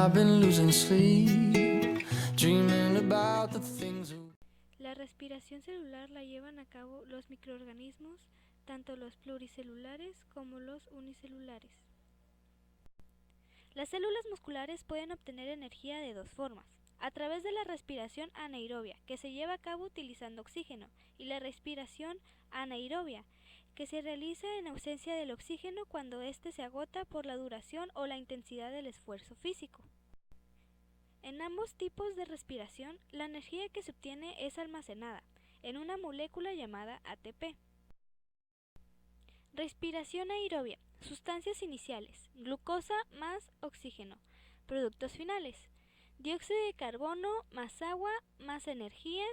I've been losing sleep, dreaming about the things. La respiración celular la llevan a cabo los microorganismos, tanto los pluricelulares como los unicelulares. Las células musculares pueden obtener energía de dos formas: a través de la respiración anaerobia, que se lleva a cabo utilizando oxígeno, y la respiración anaerobia, que se realiza en ausencia del oxígeno cuando éste se agota por la duración o la intensidad del esfuerzo físico. En ambos tipos de respiración, la energía que se obtiene es almacenada en una molécula llamada ATP. Respiración aerobia. Sustancias iniciales: glucosa más oxígeno. Productos finales: dióxido de carbono más agua más energía.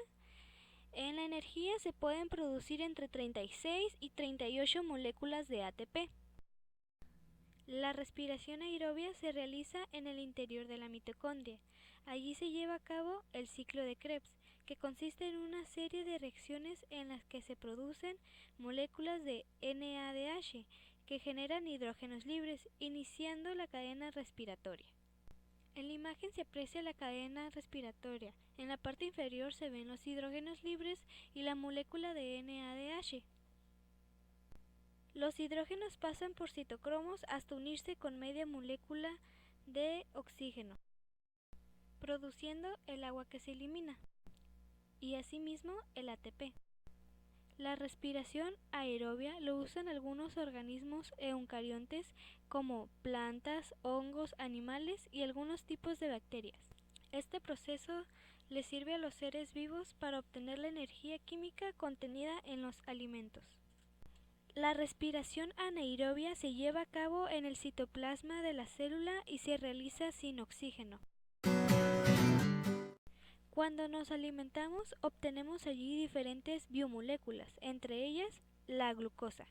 En la energía se pueden producir entre 36 y 38 moléculas de ATP. La respiración aerobia se realiza en el interior de la mitocondria. Allí se lleva a cabo el ciclo de Krebs, que consiste en una serie de reacciones en las que se producen moléculas de NADH que generan hidrógenos libres, iniciando la cadena respiratoria. En la imagen se aprecia la cadena respiratoria. En la parte inferior se ven los hidrógenos libres y la molécula de NADH. Los hidrógenos pasan por citocromos hasta unirse con media molécula de oxígeno, produciendo el agua que se elimina, y asimismo el ATP. La respiración aerobia lo usan algunos organismos eucariontes como plantas, hongos, animales y algunos tipos de bacterias. Este proceso le sirve a los seres vivos para obtener la energía química contenida en los alimentos. La respiración anaerobia se lleva a cabo en el citoplasma de la célula y se realiza sin oxígeno. Cuando nos alimentamos, obtenemos allí diferentes biomoléculas, entre ellas la glucosa,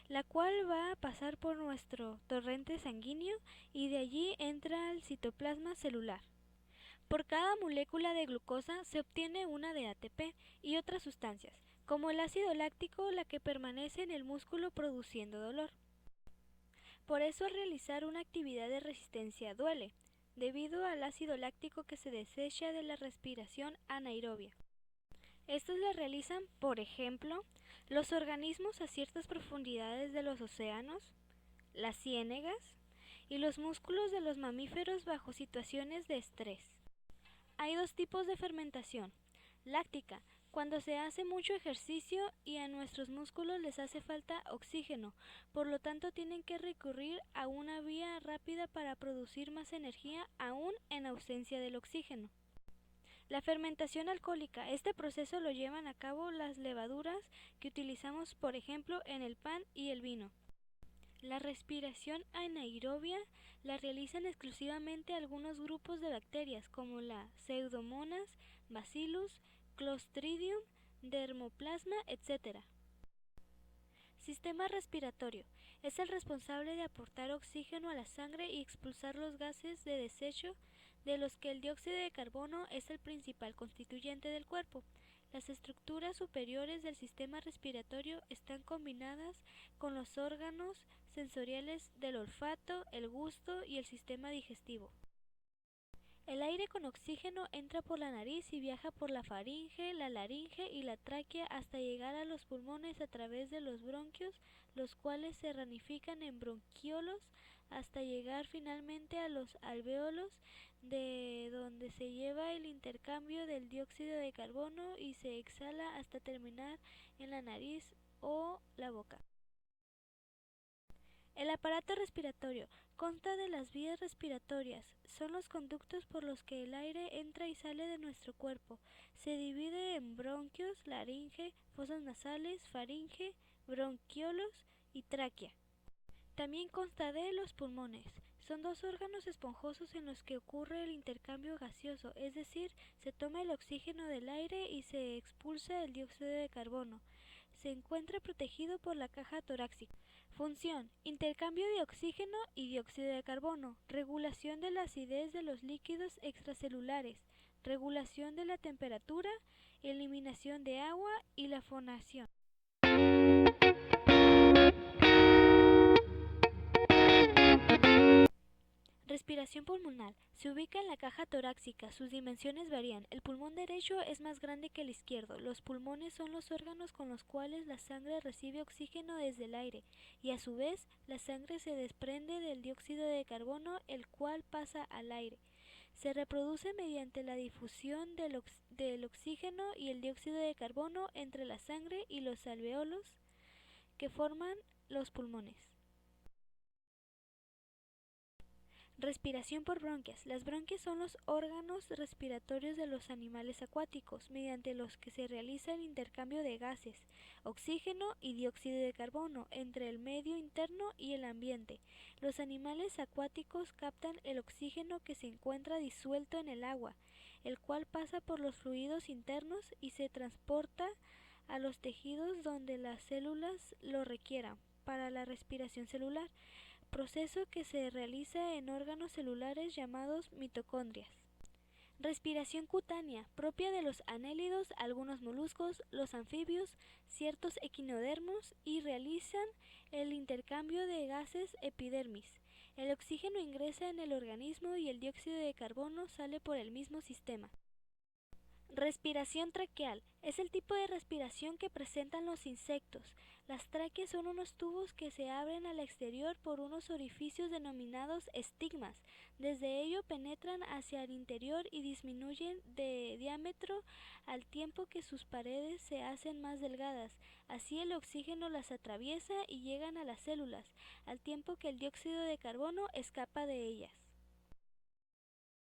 la cual va a pasar por nuestro torrente sanguíneo y de allí entra al citoplasma celular. Por cada molécula de glucosa se obtiene una de ATP y otras sustancias, como el ácido láctico, la que permanece en el músculo produciendo dolor. Por eso al realizar una actividad de resistencia duele, debido al ácido láctico que se desecha de la respiración anaerobia. Estos la realizan, por ejemplo, los organismos a ciertas profundidades de los océanos, las ciénegas y los músculos de los mamíferos bajo situaciones de estrés. Hay dos tipos de fermentación: láctica, cuando se hace mucho ejercicio y a nuestros músculos les hace falta oxígeno, por lo tanto tienen que recurrir a una vía rápida para producir más energía aún en ausencia del oxígeno. La fermentación alcohólica, este proceso lo llevan a cabo las levaduras que utilizamos por ejemplo en el pan y el vino. La respiración anaerobia la realizan exclusivamente algunos grupos de bacterias como la Pseudomonas, Bacillus, Clostridium, Dermoplasma, etc. Sistema respiratorio. Es el responsable de aportar oxígeno a la sangre y expulsar los gases de desecho, de los que el dióxido de carbono es el principal constituyente del cuerpo. Las estructuras superiores del sistema respiratorio están combinadas con los órganos sensoriales del olfato, el gusto y el sistema digestivo. El aire con oxígeno entra por la nariz y viaja por la faringe, la laringe y la tráquea hasta llegar a los pulmones a través de los bronquios, los cuales se ramifican en bronquiolos hasta llegar finalmente a los alvéolos, de donde se lleva el intercambio del dióxido de carbono y se exhala hasta terminar en la nariz o la boca. El aparato respiratorio consta de las vías respiratorias, son los conductos por los que el aire entra y sale de nuestro cuerpo. Se divide en bronquios, laringe, fosas nasales, faringe, bronquiolos y tráquea. También consta de los pulmones. Son dos órganos esponjosos en los que ocurre el intercambio gaseoso, es decir, se toma el oxígeno del aire y se expulsa el dióxido de carbono. Se encuentra protegido por la caja torácica. Función: intercambio de oxígeno y dióxido de carbono, regulación de la acidez de los líquidos extracelulares, regulación de la temperatura, eliminación de agua y la fonación. Respiración pulmonar. Se ubica en la caja torácica. Sus dimensiones varían. El pulmón derecho es más grande que el izquierdo. Los pulmones son los órganos con los cuales la sangre recibe oxígeno desde el aire y a su vez la sangre se desprende del dióxido de carbono, el cual pasa al aire. Se reproduce mediante la difusión del oxígeno y el dióxido de carbono entre la sangre y los alveolos que forman los pulmones. Respiración por bronquias. Las bronquias son los órganos respiratorios de los animales acuáticos, mediante los que se realiza el intercambio de gases, oxígeno y dióxido de carbono, entre el medio interno y el ambiente. Los animales acuáticos captan el oxígeno que se encuentra disuelto en el agua, el cual pasa por los fluidos internos y se transporta a los tejidos donde las células lo requieran para la respiración celular, proceso que se realiza en órganos celulares llamados mitocondrias. Respiración cutánea, propia de los anélidos, algunos moluscos, los anfibios, ciertos equinodermos y realizan el intercambio de gases epidermis. El oxígeno ingresa en el organismo y el dióxido de carbono sale por el mismo sistema. Respiración traqueal. Es el tipo de respiración que presentan los insectos. Las tráqueas son unos tubos que se abren al exterior por unos orificios denominados estigmas. Desde ello penetran hacia el interior y disminuyen de diámetro al tiempo que sus paredes se hacen más delgadas. Así el oxígeno las atraviesa y llegan a las células, al tiempo que el dióxido de carbono escapa de ellas.